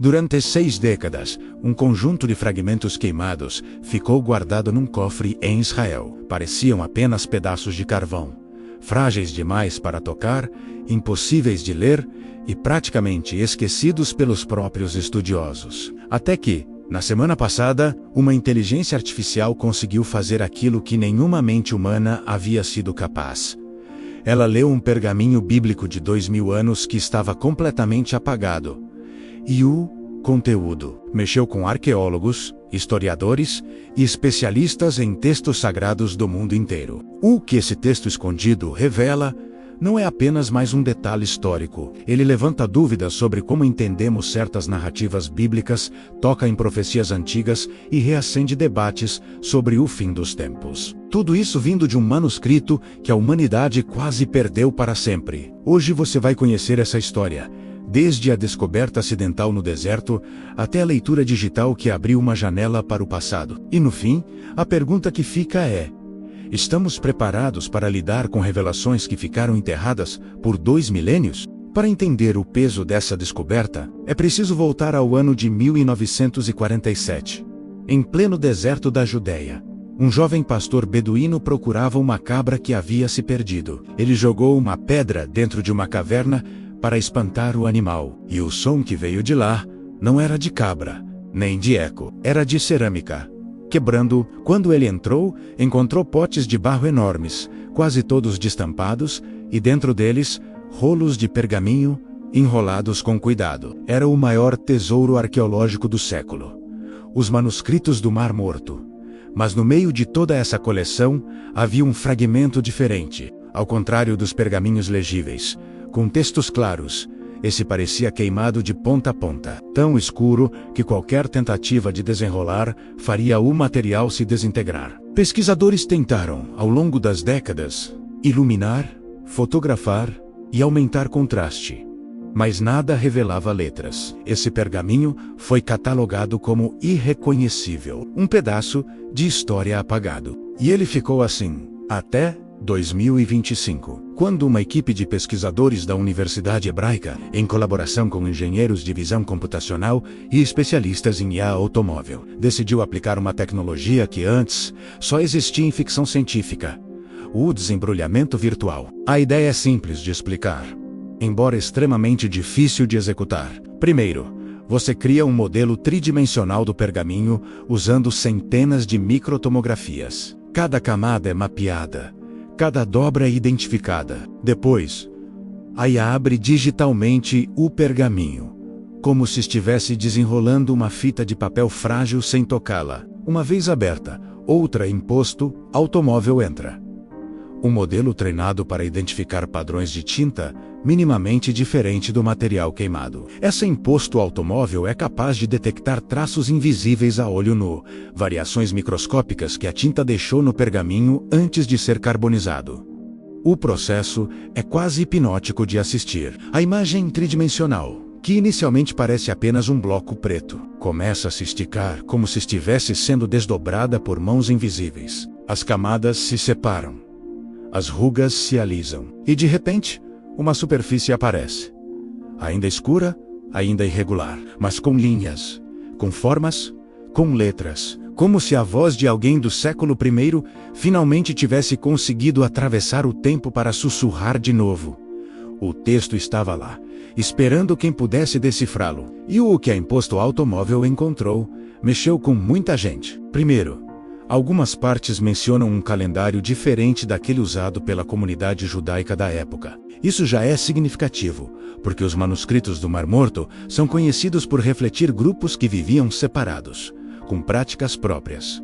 Durante 6 décadas, um conjunto de fragmentos queimados ficou guardado num cofre em Israel. Pareciam apenas pedaços de carvão, frágeis demais para tocar, impossíveis de ler e praticamente esquecidos pelos próprios estudiosos. Até que, na semana passada, uma inteligência artificial conseguiu fazer aquilo que nenhuma mente humana havia sido capaz. Ela leu um pergaminho bíblico de 2000 anos que estava completamente apagado. E o conteúdo mexeu com arqueólogos, historiadores e especialistas em textos sagrados do mundo inteiro. O que esse texto escondido revela não é apenas mais um detalhe histórico. Ele levanta dúvidas sobre como entendemos certas narrativas bíblicas, toca em profecias antigas e reacende debates sobre o fim dos tempos. Tudo isso vindo de um manuscrito que a humanidade quase perdeu para sempre. Hoje você vai conhecer essa história, desde a descoberta acidental no deserto até a leitura digital que abriu uma janela para o passado. E no fim, a pergunta que fica é: estamos preparados para lidar com revelações que ficaram enterradas por 2 milênios? Para entender o peso dessa descoberta, é preciso voltar ao ano de 1947. Em pleno deserto da Judéia, um jovem pastor beduíno procurava uma cabra que havia se perdido. Ele jogou uma pedra dentro de uma caverna para espantar o animal, e o som que veio de lá não era de cabra, nem de eco, era de cerâmica. Quebrando, quando ele entrou, encontrou potes de barro enormes, quase todos destampados, e dentro deles, rolos de pergaminho, enrolados com cuidado. Era o maior tesouro arqueológico do século. Os manuscritos do Mar Morto. Mas no meio de toda essa coleção, havia um fragmento diferente. Ao contrário dos pergaminhos legíveis, com textos claros, esse parecia queimado de ponta a ponta, tão escuro que qualquer tentativa de desenrolar faria o material se desintegrar. Pesquisadores tentaram, ao longo das décadas, iluminar, fotografar e aumentar contraste, mas nada revelava letras. Esse pergaminho foi catalogado como irreconhecível, um pedaço de história apagado. E ele ficou assim, até 2025, quando uma equipe de pesquisadores da Universidade Hebraica, em colaboração com engenheiros de visão computacional e especialistas em IA automóvel, decidiu aplicar uma tecnologia que antes só existia em ficção científica: o desembrulhamento virtual. A ideia é simples de explicar, embora extremamente difícil de executar. Primeiro, você cria um modelo tridimensional do pergaminho usando centenas de microtomografias. Cada camada é mapeada, cada dobra é identificada. Depois, a IA abre digitalmente o pergaminho, como se estivesse desenrolando uma fita de papel frágil sem tocá-la. Uma vez aberta, outra em posto, automóvel entra. Um modelo treinado para identificar padrões de tinta minimamente diferente do material queimado. Essa imposto automóvel é capaz de detectar traços invisíveis a olho nu, variações microscópicas que a tinta deixou no pergaminho antes de ser carbonizado. O processo é quase hipnótico de assistir. A imagem tridimensional, que inicialmente parece apenas um bloco preto, começa a se esticar como se estivesse sendo desdobrada por mãos invisíveis. As camadas se separam, as rugas se alisam, e de repente, uma superfície aparece. Ainda escura, ainda irregular, mas com linhas, com formas, com letras, como se a voz de alguém do século I finalmente tivesse conseguido atravessar o tempo para sussurrar de novo. O texto estava lá, esperando quem pudesse decifrá-lo. E o que a imposto automóvel encontrou mexeu com muita gente. Primeiro, algumas partes mencionam um calendário diferente daquele usado pela comunidade judaica da época. Isso já é significativo, porque os manuscritos do Mar Morto são conhecidos por refletir grupos que viviam separados, com práticas próprias.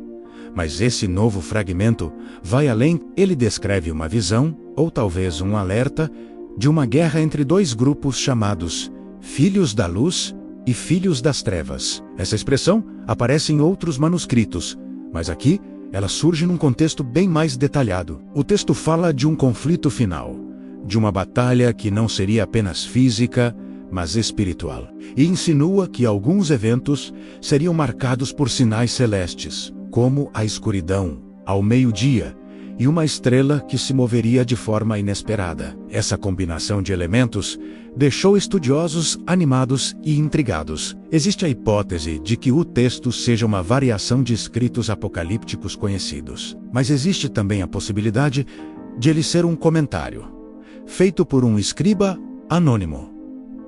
Mas esse novo fragmento vai além. Ele descreve uma visão, ou talvez um alerta, de uma guerra entre 2 grupos chamados Filhos da Luz e Filhos das Trevas. Essa expressão aparece em outros manuscritos, mas aqui ela surge num contexto bem mais detalhado. O texto fala de um conflito final, de uma batalha que não seria apenas física, mas espiritual, e insinua que alguns eventos seriam marcados por sinais celestes, como a escuridão, ao meio-dia, e uma estrela que se moveria de forma inesperada. Essa combinação de elementos deixou estudiosos animados e intrigados. Existe a hipótese de que o texto seja uma variação de escritos apocalípticos conhecidos, mas existe também a possibilidade de ele ser um comentário, feito por um escriba anônimo,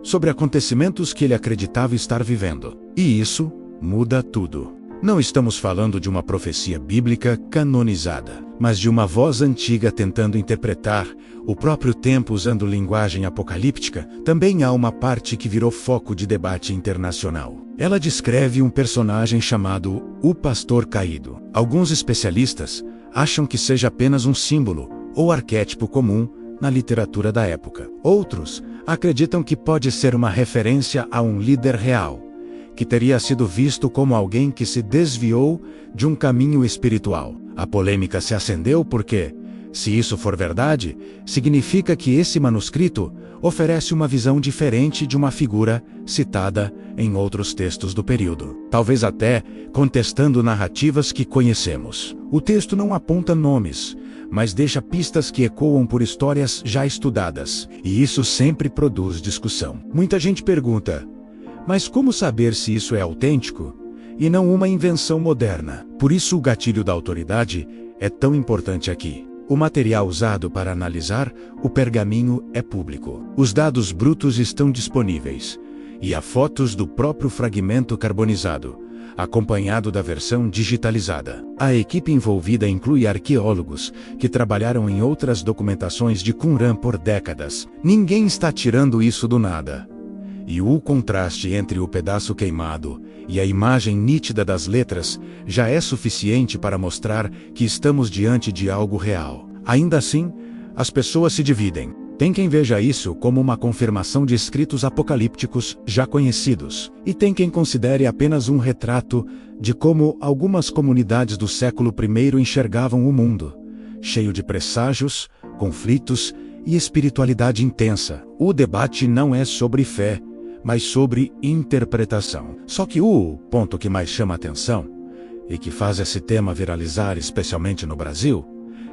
sobre acontecimentos que ele acreditava estar vivendo. E isso muda tudo. Não estamos falando de uma profecia bíblica canonizada, mas de uma voz antiga tentando interpretar o próprio tempo usando linguagem apocalíptica. Também há uma parte que virou foco de debate internacional. Ela descreve um personagem chamado o Pastor Caído. Alguns especialistas acham que seja apenas um símbolo ou arquétipo comum na literatura da época. Outros acreditam que pode ser uma referência a um líder real, que teria sido visto como alguém que se desviou de um caminho espiritual. A polêmica se acendeu porque, se isso for verdade, significa que esse manuscrito oferece uma visão diferente de uma figura citada em outros textos do período, talvez até contestando narrativas que conhecemos. O texto não aponta nomes, mas deixa pistas que ecoam por histórias já estudadas, e isso sempre produz discussão. Muita gente pergunta: mas como saber se isso é autêntico e não uma invenção moderna? Por isso o gatilho da autoridade é tão importante aqui. O material usado para analisar o pergaminho é público. Os dados brutos estão disponíveis, e há fotos do próprio fragmento carbonizado, acompanhado da versão digitalizada. A equipe envolvida inclui arqueólogos que trabalharam em outras documentações de Qumran por décadas. Ninguém está tirando isso do nada. E o contraste entre o pedaço queimado e a imagem nítida das letras já é suficiente para mostrar que estamos diante de algo real. Ainda assim, as pessoas se dividem. Tem quem veja isso como uma confirmação de escritos apocalípticos já conhecidos, e tem quem considere apenas um retrato de como algumas comunidades do século I enxergavam o mundo, cheio de presságios, conflitos e espiritualidade intensa. O debate não é sobre fé, mas sobre interpretação. Só que o ponto que mais chama a atenção, e que faz esse tema viralizar especialmente no Brasil,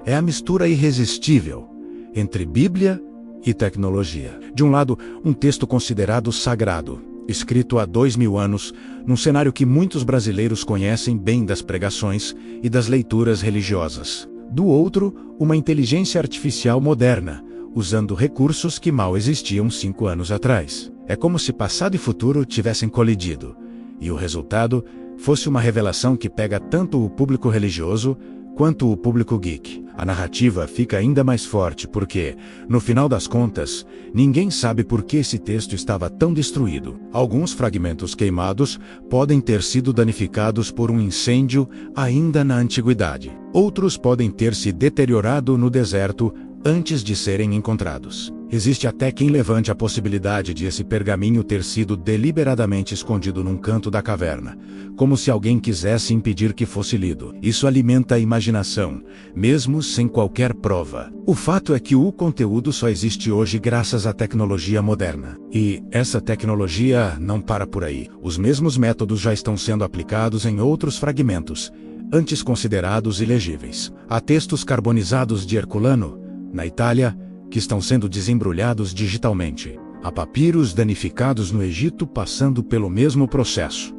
é a mistura irresistível entre Bíblia e tecnologia. De um lado, um texto considerado sagrado, escrito há 2000 anos, num cenário que muitos brasileiros conhecem bem das pregações e das leituras religiosas. Do outro, uma inteligência artificial moderna, usando recursos que mal existiam 5 anos atrás. É como se passado e futuro tivessem colidido, e o resultado fosse uma revelação que pega tanto o público religioso quanto o público geek. A narrativa fica ainda mais forte porque, no final das contas, ninguém sabe por que esse texto estava tão destruído. Alguns fragmentos queimados podem ter sido danificados por um incêndio ainda na antiguidade. Outros podem ter se deteriorado no deserto antes de serem encontrados. Existe até quem levante a possibilidade de esse pergaminho ter sido deliberadamente escondido num canto da caverna, como se alguém quisesse impedir que fosse lido. Isso alimenta a imaginação, mesmo sem qualquer prova. O fato é que o conteúdo só existe hoje graças à tecnologia moderna. E essa tecnologia não para por aí. Os mesmos métodos já estão sendo aplicados em outros fragmentos, antes considerados ilegíveis. Há textos carbonizados de Herculano, na Itália, que estão sendo desembrulhados digitalmente. Há papiros danificados no Egito passando pelo mesmo processo.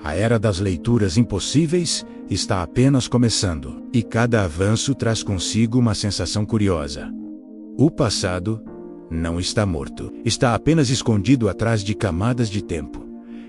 A era das leituras impossíveis está apenas começando, e cada avanço traz consigo uma sensação curiosa. O passado não está morto, está apenas escondido atrás de camadas de tempo.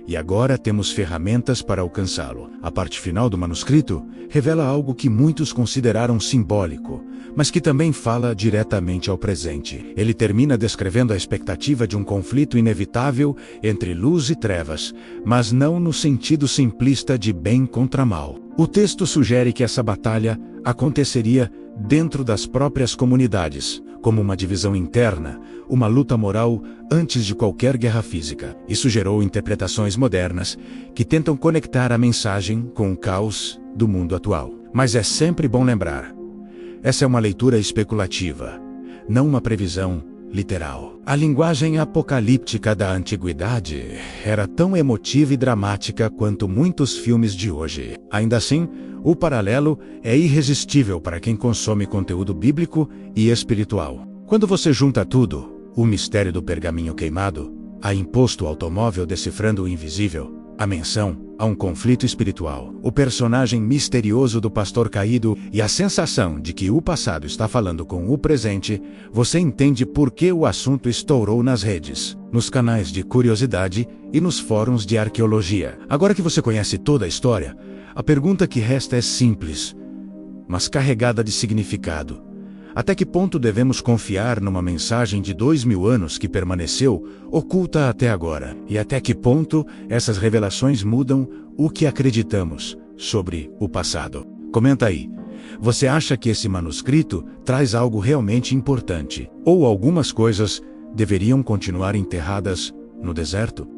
E agora temos ferramentas para alcançá-lo. A parte final do manuscrito revela algo que muitos consideraram simbólico, mas que também fala diretamente ao presente. Ele termina descrevendo a expectativa de um conflito inevitável entre luz e trevas, mas não no sentido simplista de bem contra mal. O texto sugere que essa batalha aconteceria dentro das próprias comunidades, como uma divisão interna, uma luta moral antes de qualquer guerra física. Isso gerou interpretações modernas que tentam conectar a mensagem com o caos do mundo atual. Mas é sempre bom lembrar, essa é uma leitura especulativa, não uma previsão literal. A linguagem apocalíptica da antiguidade era tão emotiva e dramática quanto muitos filmes de hoje. Ainda assim, O paralelo é irresistível para quem consome conteúdo bíblico e espiritual. Quando você junta tudo, o mistério do pergaminho queimado, a imposto automóvel decifrando o invisível, a menção a um conflito espiritual, o personagem misterioso do pastor caído e a sensação de que o passado está falando com o presente, você entende por que o assunto estourou nas redes, nos canais de curiosidade e nos fóruns de arqueologia. Agora que você conhece toda a história, a pergunta que resta é simples, mas carregada de significado. Até que ponto devemos confiar numa mensagem de 2000 anos que permaneceu oculta até agora? E até que ponto essas revelações mudam o que acreditamos sobre o passado? Comenta aí. Você acha que esse manuscrito traz algo realmente importante? Ou algumas coisas deveriam continuar enterradas no deserto?